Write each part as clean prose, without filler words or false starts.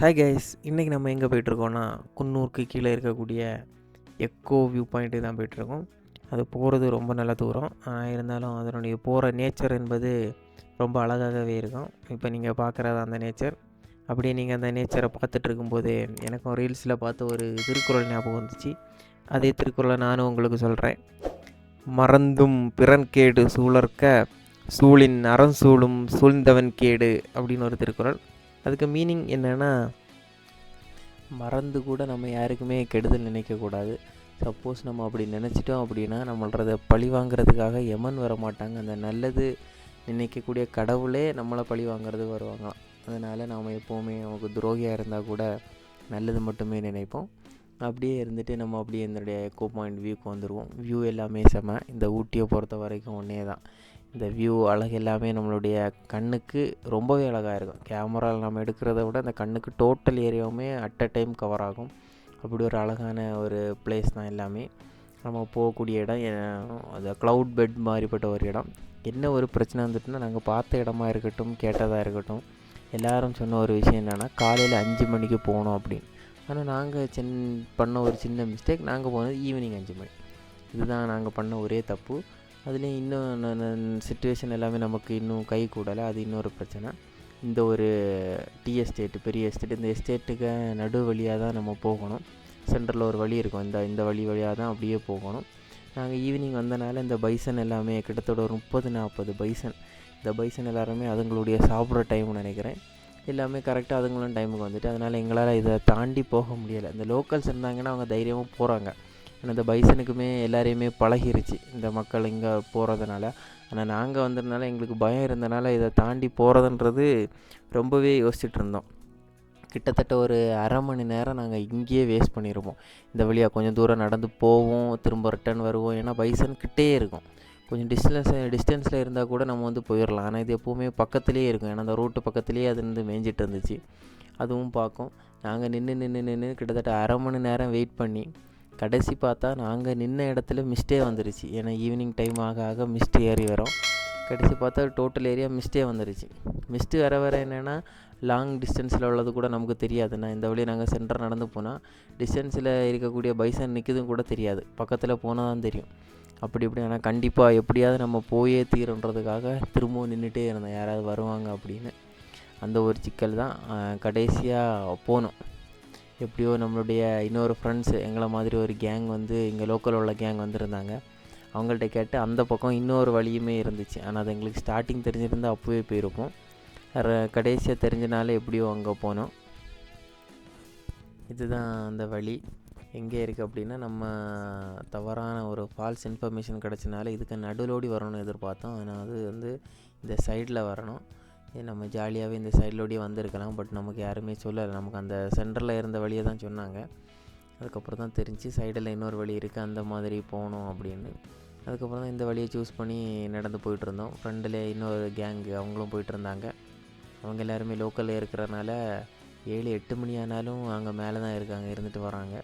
Hi guys, இன்றைக்கி நம்ம எங்கே போயிட்டுருக்கோன்னா குன்னூருக்கு கீழே இருக்கக்கூடிய எக்கோ வியூ பாயிண்ட்டு தான் போயிட்டுருக்கோம். அது போகிறது ரொம்ப நல்ல தூரம், இருந்தாலும் அதனுடைய போகிற நேச்சர் என்பது ரொம்ப அழகாகவே இருக்கும். இப்போ நீங்கள் பார்க்குறது அந்த நேச்சர். அப்படியே நீங்கள் அந்த நேச்சரை பார்த்துட்டு இருக்கும்போது எனக்கும் ரீல்ஸில் பார்த்து ஒரு திருக்குறள் ஞாபகம் வந்துச்சு. அதே திருக்குறளை நானும் உங்களுக்கு சொல்கிறேன். மறந்தும் பிறன் கேடு சூழற்க சூழின் அறஞ்சூழும் சூழ்ந்தவன் கேடு அப்படின்னு ஒரு திருக்குறள். அதுக்கு மீனிங் என்னென்னா, மறந்து கூட நம்ம யாருக்குமே கெடுதல் நினைக்கக்கூடாது. சப்போஸ் நம்ம அப்படி நினச்சிட்டோம் அப்படின்னா நம்மளதை பழி வாங்கிறதுக்காக யமன் வர மாட்டாங்க. அந்த நல்லது நினைக்கக்கூடிய கடவுளே நம்மளை பழி வாங்கிறதுக்கு வருவாங்களாம். அதனால் நாம் எப்போவுமே நமக்கு துரோகியாக இருந்தால் கூட நல்லது மட்டுமே நினைப்போம். அப்படியே இருந்துட்டு நம்ம அப்படியே என்னுடைய எக்கோ பாயிண்ட் வியூக்கு வந்துடுவோம். வியூ எல்லாமே செம. இந்த ஊட்டியை பொறுத்த வரைக்கும் ஒன்றே தான், இந்த வியூ அழகு எல்லாமே நம்மளுடைய கண்ணுக்கு ரொம்பவே அழகாக இருக்கும். கேமராவில் நம்ம எடுக்கிறத விட அந்த கண்ணுக்கு டோட்டல் ஏரியாவுமே அட் அ டைம் கவர் ஆகும். அப்படி ஒரு அழகான ஒரு பிளேஸ் தான் எல்லாமே. நம்ம போகக்கூடிய இடம் அது க்ளவுட் பெட் மாதிரிப்பட்ட ஒரு இடம். என்ன ஒரு பிரச்சனை வந்துட்டுனா, நாங்கள் பார்த்த இடமா இருக்கட்டும், கேட்டதாக இருக்கட்டும், எல்லோரும் சொன்ன ஒரு விஷயம் என்னென்னா காலையில் 5 மணிக்கு போகணும் அப்படின்னு. ஆனால் நாங்கள் பண்ண ஒரு சின்ன மிஸ்டேக். நாங்கள் போனது ஈவினிங் 5 மணி. இதுதான் நாங்கள் பண்ண ஒரே தப்பு. அதுலேயும் இன்னும் சிச்சுவேஷன் எல்லாமே நமக்கு இன்னும் கை கூடலை. அது இன்னொரு பிரச்சனை. இந்த ஒரு டீ எஸ்டேட்டு, பெரிய எஸ்டேட், இந்த எஸ்டேட்டுக்கு நடு வழியாக தான் நம்ம போகணும். சென்டரில் ஒரு வழி இருக்கும், இந்த வழியாக தான் அப்படியே போகணும். நாங்கள் ஈவினிங் வந்தனால இந்த பைசன் எல்லாமே கிட்டத்தட்ட ஒரு 30-40 பைசன். இந்த பைசன் எல்லாருமே அதுங்களுடைய சாப்பிட்ற டைம்னு நினைக்கிறேன். எல்லாமே கரெக்டாக அதுங்களும் டைமுக்கு வந்துட்டு, அதனால் எங்களால் இதை தாண்டி போக முடியலை. இந்த லோக்கல்ஸ் இருந்தாங்கன்னா அவங்க தைரியமாக போகிறாங்க. ஆனால் இந்த பைசனுக்குமே எல்லாரையுமே பழகிருச்சு இந்த மக்கள் இங்கே போகிறதுனால. ஆனால் நாங்கள் வந்ததுனால எங்களுக்கு பயம் இருந்தனால இதை தாண்டி போகிறதுன்றது ரொம்பவே யோசிச்சுட்டு இருந்தோம். கிட்டத்தட்ட ஒரு அரை மணி நேரம் நாங்கள் இங்கேயே வேஸ்ட் பண்ணியிருப்போம். இந்த வழியாக கொஞ்சம் தூரம் நடந்து போவோம், திரும்ப ரிட்டர்ன் வருவோம். ஏன்னா பைசன் கிட்டே இருக்கும். கொஞ்சம் டிஸ்டன்ஸில் இருந்தால் கூட நம்ம வந்து போயிடலாம். ஆனால் இது எப்போவுமே பக்கத்துலேயே இருக்கும். ஏன்னா அந்த ரூட்டு பக்கத்துலேயே அது வந்து மேய்ஞ்சிட்டு இருந்துச்சு. அதுவும் பார்க்கும். நாங்கள் நின்று கிட்டத்தட்ட அரை மணி நேரம் வெயிட் பண்ணி கடைசி பார்த்தா நாங்கள் நின்ன இடத்துல மிஸ்டே வந்துருச்சு. ஏன்னா ஈவினிங் டைம் ஆக மிஸ்ட் ஏறி வரோம். கடைசி பார்த்தா டோட்டல் ஏரியா மிஸ்டே வந்துருச்சு. மிஸ்ட்டு வர என்னென்னா லாங் டிஸ்டன்ஸில் உள்ளது கூட நமக்கு தெரியாதுண்ணா. இந்த வழியை நாங்கள் சென்டர் நடந்து போனால் டிஸ்டன்ஸில் இருக்கக்கூடிய பைசன் நிற்குதுன்னு கூட தெரியாது. பக்கத்தில் போனால் தான் தெரியும். அப்படி ஆனால் கண்டிப்பாக எப்படியாவது நம்ம போயே தீருன்றதுக்காக திரும்பவும் நின்றுட்டே இருந்தோம், யாராவது வருவாங்க அப்படின்னு. அந்த ஒரு சிக்கல் தான். கடைசியாக போனோம். எப்படியோ நம்மளுடைய இன்னொரு ஃப்ரெண்ட்ஸு, எங்களை மாதிரி ஒரு கேங் வந்து இங்கே லோக்கல் உள்ள கேங் வந்துருந்தாங்க. அவங்கள்ட்ட கேட்டு அந்த பக்கம் இன்னொரு வழியுமே இருந்துச்சு. ஆனால் அது எங்களுக்கு ஸ்டார்டிங் தெரிஞ்சிருந்தால் அப்போவே போயிருப்போம். கடைசியாக தெரிஞ்சனால எப்படியோ அங்கே போனோம். இதுதான் அந்த வழி. எங்கே இருக்குது அப்படின்னா, நம்ம தவறான ஒரு ஃபால்ஸ் இன்ஃபர்மேஷன் கிடச்சனால இதுக்கு நடுலோடி வரணும்னு எதிர்பார்த்தோம். ஆனால் அது வந்து இந்த சைடில் வரணும். நம்ம ஜாலியாகவே இந்த சைட்லோடியே வந்திருக்கலாம். பட் நமக்கு யாருமே சொல்லலை. நமக்கு அந்த சென்டரில் இருந்த வழியை தான் சொன்னாங்க. அதுக்கப்புறம் தான் தெரிஞ்சு சைடில் இன்னொரு வழி இருக்குது, அந்த மாதிரி போகணும் அப்படின்னு. அதுக்கப்புறம் தான் இந்த வழியை சூஸ் பண்ணி நடந்து போயிட்டுருந்தோம். ஃப்ரெண்டில் இன்னொரு கேங்கு அவங்களும் போயிட்டுருந்தாங்க. அவங்க எல்லாருமே லோக்கலில் இருக்கிறனால 7-8 மணி ஆனாலும் அங்கே மேலே தான் இருக்காங்க, இருந்துட்டு வராங்க.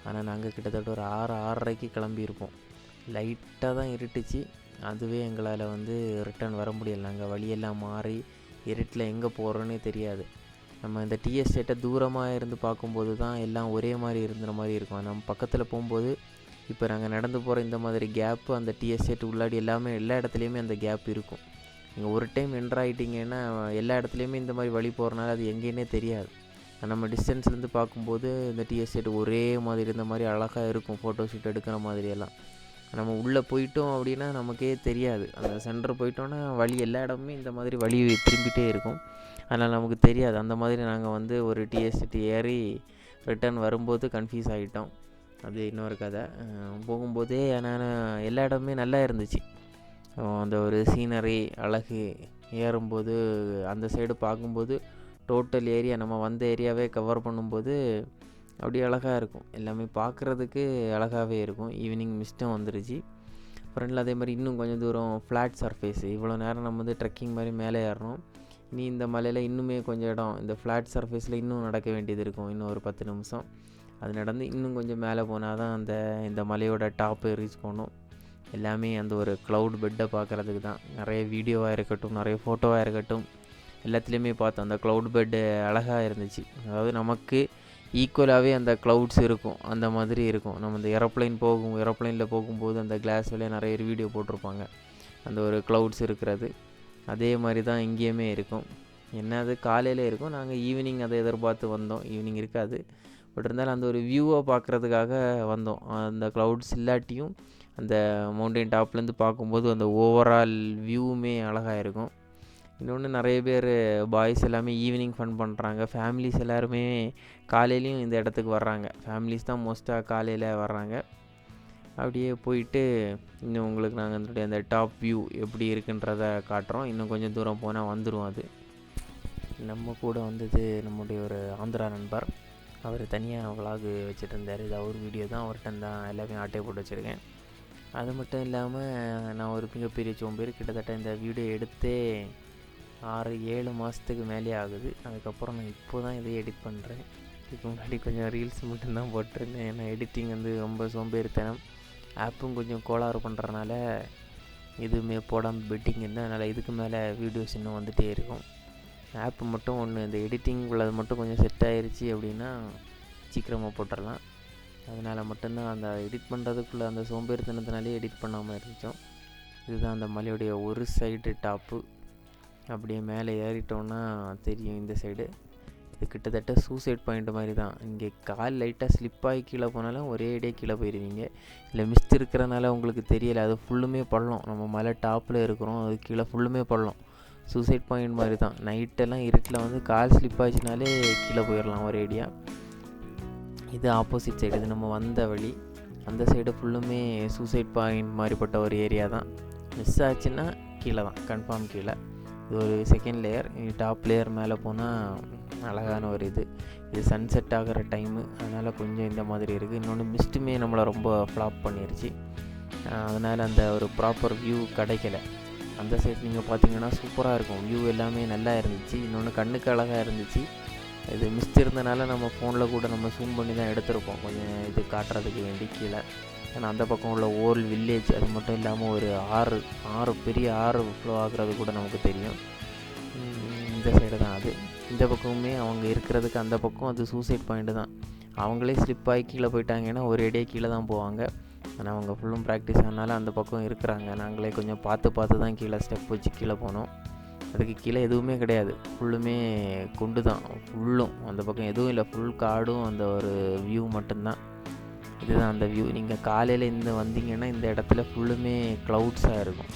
ஆனால் நாங்கள் கிட்டத்தட்ட ஒரு 6-6:30க்கு கிளம்பியிருப்போம். லைட்டாக தான் இருட்டுச்சு. அதுவே எங்களால் வந்து ரிட்டர்ன் வர முடியலை. நாங்கள் வழியெல்லாம் மாறி இருட்டில் எங்கே போகிறோன்னே தெரியாது. நம்ம இந்த டீ எஸ்டேட்டை தூரமாக இருந்து பார்க்கும்போது தான் எல்லாம் ஒரே மாதிரி இருந்துற மாதிரி இருக்கும். நம்ம பக்கத்தில் போகும்போது இப்போ நாங்கள் நடந்து போகிற இந்த மாதிரி கேப்பு அந்த டீ எஸ்டேட் உள்ளாடி எல்லாமே எல்லா இடத்துலையுமே அந்த கேப் இருக்கும். நீங்கள் ஒரு டைம் என்ட்ரு ஆகிட்டிங்கன்னா எல்லா இடத்துலையுமே இந்த மாதிரி வழி போகிறனால அது எங்கேன்னே தெரியாது. நம்ம டிஸ்டன்ஸ்லேருந்து பார்க்கும்போது இந்த டீ எஸ்டேட் ஒரே மாதிரி இருந்த மாதிரி அழகாக இருக்கும், ஃபோட்டோ ஷூட் எடுக்கிற மாதிரியெல்லாம். நம்ம உள்ளே போயிட்டோம் அப்படின்னா நமக்கே தெரியாது. அந்த சென்டர் போயிட்டோன்னா வழி எல்லா இடமுமே இந்த மாதிரி வழி திரும்பிகிட்டே இருக்கும். அதனால் நமக்கு தெரியாது. அந்த மாதிரி நாங்கள் வந்து ஒரு டீ எஸ்டேட் ஏறி ரிட்டர்ன் வரும்போது கன்ஃபியூஸ் ஆகிட்டோம். அது இன்னொரு கதை. போகும்போதே நான் எல்லா இடமுமே நல்லா இருந்துச்சு. அந்த ஒரு சீனரி அழகு ஏறும்போது அந்த சைடு பார்க்கும்போது டோட்டல் ஏரியா நம்ம வந்த ஏரியாவே கவர் பண்ணும்போது அப்படியே அழகாக இருக்கும். எல்லாமே பார்க்குறதுக்கு அழகாகவே இருக்கும். ஈவினிங் மிஸ்ட்டும் வந்துருச்சு. ஃப்ரெண்டில் அதே மாதிரி இன்னும் கொஞ்சம் தூரம் ஃப்ளாட் சர்ஃபேஸு. இவ்வளோ நேரம் நம்ம வந்து ட்ரெக்கிங் மாதிரி மேலே ஏறணும். இனி இந்த மலையில் இன்னுமே கொஞ்சம் இடம் இந்த ஃப்ளாட் சர்ஃபேஸில் இன்னும் நடக்க வேண்டியது இருக்கும். இன்னும் ஒரு 10 நிமிஷம் அது நடந்து இன்னும் கொஞ்சம் மேலே போனால் தான் இந்த மலையோட டாப்பு ரீச் பண்ணணும். எல்லாமே அந்த ஒரு க்ளவுட் பெட்டை பார்க்குறதுக்கு தான். நிறைய வீடியோவாக இருக்கட்டும், நிறைய ஃபோட்டோவாக இருக்கட்டும், எல்லாத்துலேயுமே பார்த்தோம். அந்த க்ளவுட் பெட்டு அழகாக இருந்துச்சு. அதாவது நமக்கு ஈக்குவலாகவே அந்த க்ளவுட்ஸ் இருக்கும், அந்த மாதிரி இருக்கும். நம்ம இந்த ஏரோப்ளைனில் போகும்போது அந்த கிளாஸ் வழியாக நிறைய வீடியோ போட்டிருப்பாங்க, அந்த ஒரு க்ளவுட்ஸ் இருக்கிறது. அதே மாதிரி தான் இங்கேயுமே இருக்கும். என்ன அது காலையில் இருக்கும், நாங்கள் ஈவினிங் அதை எதிர்பார்த்து வந்தோம். ஈவினிங் இருக்காது, பட் இருந்தாலும் அந்த ஒரு வியூவை பார்க்குறதுக்காக வந்தோம். அந்த க்ளவுட்ஸ் இல்லாட்டியும் அந்த மவுண்டைன் டாப்லேருந்து பார்க்கும்போது அந்த ஓவரால் வியூவுமே அழகாக இருக்கும். இன்னொன்று, நிறைய பேர் பாய்ஸ் எல்லாமே ஈவினிங் ஃபன் பண்ணுறாங்க. ஃபேமிலிஸ் எல்லாருமே காலையிலையும் இந்த இடத்துக்கு வர்றாங்க. ஃபேமிலிஸ் தான் மோஸ்ட்டாக காலையில் வர்றாங்க. அப்படியே போயிட்டு இன்னும் உங்களுக்கு நாங்கள் அதனுடைய அந்த டாப் வியூ எப்படி இருக்குன்றதை காட்டுறோம். இன்னும் கொஞ்சம் தூரம் போனால் வந்துடும். அது நம்ம கூட வந்தது நம்முடைய ஒரு ஆந்திரா நண்பர். அவர் தனியாக விலாகு வச்சுட்டு இருந்தார். இது அவர் வீடியோ தான், அவர்கிட்ட தான் எல்லாமே ஆட்டை போட்டு வச்சுருக்கேன். அது மட்டும் இல்லாமல் நான் ஒரு மிகப்பெரிய சோம்பேறி. கிட்டத்தட்ட இந்த வீடியோ எடுத்தே 6-7 மாதத்துக்கு மேலே ஆகுது. அதுக்கப்புறம் நான் இப்போ தான் இதை எடிட் பண்ணுறேன். இதுக்கு முன்னாடி கொஞ்சம் ரீல்ஸ் மட்டும்தான் போட்டிருந்தேன். ஏன்னா எடிட்டிங் வந்து ரொம்ப சோம்பேறித்தனம். ஆப்பும் கொஞ்சம் கோளாறு பண்ணுறனால எதுவுமே போடாமல் பெட்டிங் இருந்தால், அதனால் இதுக்கு மேலே வீடியோஸ் இன்னும் வந்துகிட்டே இருக்கும். ஆப்பு மட்டும் ஒன்று, இந்த எடிட்டிங் உள்ளது மட்டும் கொஞ்சம் செட் ஆகிருச்சு அப்படின்னா சீக்கிரமாக போட்டுடலாம். அதனால் மட்டும்தான் அந்த எடிட் பண்ணுறதுக்குள்ளே அந்த சோம்பேறித்தனத்தினாலே எடிட் பண்ணாமல் இருந்துச்சோம். இதுதான் அந்த மலையுடைய ஒரு சைடு டாப்பு. அப்படியே மேலே ஏறிட்டோன்னா தெரியும் இந்த சைடு. இது கிட்டத்தட்ட சூசைட் பாயிண்ட் மாதிரி தான். இங்கே கால் லைட்டாக ஸ்லிப்பாகி கீழே போனாலும் ஒரே அடியே கீழே போயிடுவீங்க. இல்லை மிஸ்ட் இருக்கிறனால உங்களுக்கு தெரியலை, அது ஃபுல்லுமே பள்ளம். நம்ம மலை டாப்பில் இருக்கிறோம், அது கீழே ஃபுல்லுமே பள்ளம். சூசைட் பாயிண்ட் மாதிரி தான். நைட்டெல்லாம் இருட்டில் வந்து கால் ஸ்லிப் ஆச்சுனாலே கீழே போயிடலாம் ஒரே அடியாக. இது ஆப்போசிட் சைடு, இது நம்ம வந்த வழி. அந்த சைடு ஃபுல்லுமே சூசைட் பாயிண்ட் மாதிரிப்பட்ட ஒரு ஏரியா தான். மிஸ் ஆச்சுன்னா கீழே தான், கன்ஃபார்ம் கீழே. இது ஒரு செகண்ட் லேயர். டாப் லேயர் மேலே போனால் அழகான ஒரு இது சன்செட் ஆகிற டைமு, அதனால் கொஞ்சம் இந்த மாதிரி இருக்குது. இன்னொன்று மிஸ்ட்டுமே நம்மளை ரொம்ப ஃப்ளாப் பண்ணிருச்சு. அதனால் அந்த ஒரு ப்ராப்பர் வியூ கிடைக்கல. அந்த சைடு நீங்கள் பார்த்தீங்கன்னா சூப்பராக இருக்கும், வியூ எல்லாமே நல்லா இருந்துச்சு. இன்னொன்று கண்ணுக்கு அழகாக இருந்துச்சு. இது மிஸ்ட் இருந்தனால நம்ம ஃபோனில் கூட நம்ம ஜூம் பண்ணி தான் எடுத்திருப்போம், கொஞ்சம் இது காட்டுறதுக்கு வேண்டி கீழே. ஏன்னா அந்த பக்கம் உள்ள ஓல் வில்லேஜ், அது மட்டும் இல்லாமல் ஒரு ஆறு பெரிய ஆறு ஃப்ளோ ஆகுறது கூட நமக்கு தெரியும். இந்த சைடு தான் அது. இந்த பக்கமுமே அவங்க இருக்கிறதுக்கு அந்த பக்கம் அது சூசைட் பாயிண்ட்டு தான். அவங்களே ஸ்லிப் ஆகி கீழே போயிட்டாங்கன்னா ஒரு அடியே கீழே தான் போவாங்க. ஆனால் அவங்க ஃபுல்லும் ப்ராக்டிஸ் ஆனாலும் அந்த பக்கம் இருக்கிறாங்க. நாங்களே கொஞ்சம் பார்த்து தான் கீழே ஸ்டெப் வச்சு கீழே போனோம். அதுக்கு கீழே எதுவுமே கிடையாது, ஃபுல்லுமே குண்டு தான் ஃபுல்லும். அந்த பக்கம் எதுவும் இல்லை, ஃபுல் காடும் அந்த ஒரு வியூ மட்டும்தான். இதுதான் அந்த வியூ. நீங்கள் காலையில் வந்தீங்கன்னா இந்த இடத்துல ஃபுல்லுமே க்ளவுட்ஸாக இருக்கும்.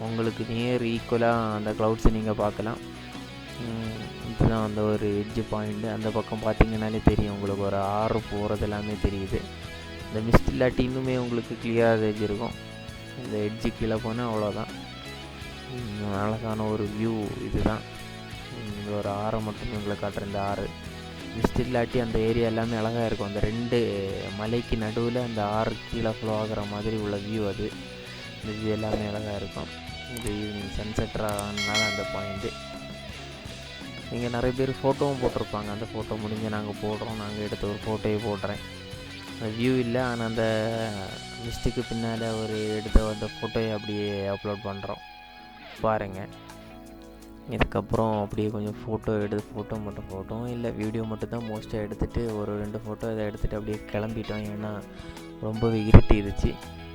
உங்களுக்கு நியர் ஈக்குவலாக அந்த க்ளவுட்ஸை நீங்கள் பார்க்கலாம். இதுதான் அந்த ஒரு எட்ஜ் பாயிண்ட்டு. அந்த பக்கம் பார்த்தீங்கன்னாலே தெரியும் உங்களுக்கு, ஒரு ஆறு போகிறது எல்லாமே தெரியுது. இந்த மிஸ்ட் இல்லாட்டி இன்னுமே உங்களுக்கு கிளியராக தெரிஞ்சிருக்கும். இந்த எட்ஜு கீழே போனால் அவ்வளோதான். அழகான ஒரு வியூ இதுதான். இந்த ஒரு ஆறை மட்டும் உங்களை காட்டுறேன். இந்த ஆறு மிஸ்ட் இல்லாட்டி அந்த ஏரியா எல்லாமே அழகாக இருக்கும். அந்த 2 மலைக்கு நடுவில் அந்த ஆறு கீழே ஃப்ளோ ஆகிற மாதிரி உள்ள வியூ அது. இந்த வியூ எல்லாமே அழகாக இருக்கும். இது ஈவினிங் சன்செட்டானால அந்த பாயிண்ட்டு. இங்கே நிறைய பேர் ஃபோட்டோவும் போட்டிருப்பாங்க. அந்த ஃபோட்டோ முடிஞ்சு நாங்கள் போடுறோம். நாங்கள் எடுத்த ஒரு ஃபோட்டோயே போடுறேன். அந்த வியூ இல்லை, ஆனால் அந்த மிஸ்ட்டுக்கு பின்னால் ஒரு எடுத்த அந்த ஃபோட்டோயை அப்படியே அப்லோட் பண்ணுறோம், பாருங்கள். இதுக்கப்புறம் அப்படியே கொஞ்சம் ஃபோட்டோ இல்லை வீடியோ மட்டும் தான் மோஸ்ட்டாக எடுத்துகிட்டு ஒரு 2 ஃபோட்டோ இதை எடுத்துகிட்டு அப்படியே கிளம்பிட்டோம். ஏன்னா ரொம்பவே இருட்டிருச்சு.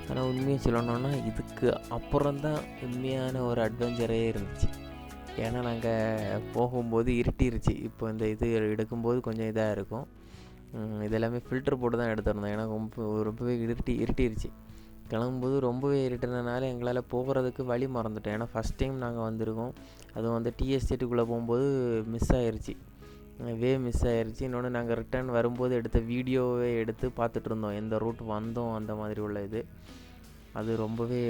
ஆனால் உண்மையாக சொல்லணுன்னா இதுக்கு அப்புறம் தான் உண்மையான ஒரு அட்வென்ச்சரே இருந்துச்சு. ஏன்னா நாங்கள் போகும்போது இருட்டிருச்சு. இப்போ இந்த இது எடுக்கும்போது கொஞ்சம் இதாக இருக்கும். இதெல்லாமே ஃபில்டர் போட்டு தான் எடுத்துருந்தோம். ஏன்னா ரொம்பவே இருட்டிருச்சு. கிளம்பும்போது ரொம்பவே இருட்டுனதுனால எங்களால் போகிறதுக்கு வழி மறந்துட்டோம். ஏன்னா ஃபஸ்ட் டைம் நாங்கள் வந்திருக்கோம். அதுவும் வந்து டீ எஸ்டேட்டுக்குள்ளே போகும்போது மிஸ் ஆயிடுச்சு. இன்னொன்று நாங்கள் ரிட்டர்ன் வரும்போது எடுத்த வீடியோவே எடுத்து பார்த்துட்டு இருந்தோம், எந்த ரூட் வந்தோம் அந்த மாதிரி உள்ள இது. அது ரொம்பவே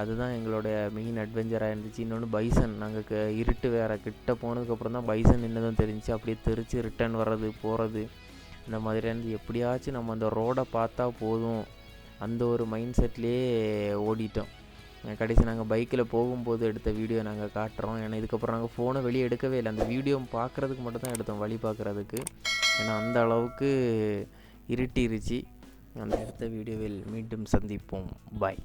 அதுதான் எங்களோட மெயின் அட்வென்ச்சராக இருந்துச்சு. இன்னொன்று பைசன், நாங்கள் இருட்டு வேறு கிட்ட போனதுக்கப்புறம் தான் பைசன் என்னதும் தெரிஞ்சிச்சு. அப்படியே தெரிச்சு ரிட்டர்ன் வர்றது போகிறது இந்த மாதிரி இருந்து எப்படியாச்சும் நம்ம அந்த ரோடை பார்த்தா போதும் அந்த ஒரு மைண்ட் செட்லேயே ஓடிட்டோம். கடைசி நாங்கள் பைக்கில் போகும்போது எடுத்த வீடியோ நாங்கள் காட்டுறோம். ஏன்னா இதுக்கப்புறம் நாங்கள் ஃபோனை வெளியே எடுக்கவே இல்லை, அந்த வீடியோ பார்க்குறதுக்கு மட்டும் தான் எடுத்தோம், வழி பார்க்குறதுக்கு. ஏன்னா அந்த அளவுக்கு இருட்டிருச்சு. அந்த எடுத்த வீடியோவில் மீண்டும் சந்திப்போம். பாய்.